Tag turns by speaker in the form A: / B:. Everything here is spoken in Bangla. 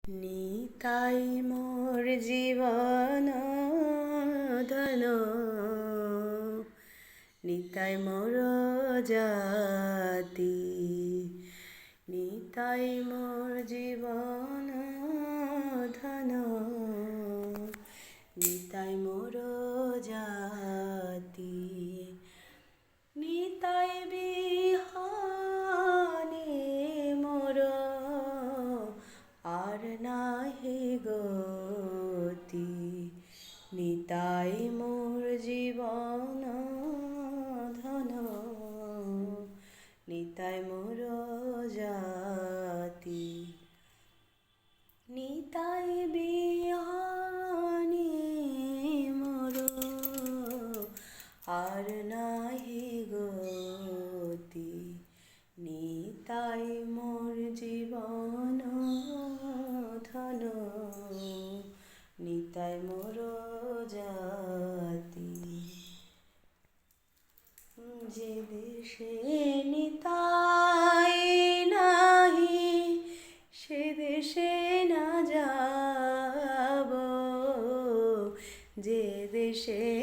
A: নিতাই মোর জীবন ধন, নিতাই মোর জাতি। নিতাই মোর জীবন ধন, নিতাই মোর জাতি। নিতাই বিহনে মোর আর নাহি গতি। নিতাই মোর জীবন ধন, নিতাই মোর জাতি। নিতাই বিহনে মোর আর নাহি গতি। নিতাই মোর জীবন ধন, নিতাই মোর জাতি। যে দেশে নিতাই নাহি সে দেশে না যাব, যে দেশে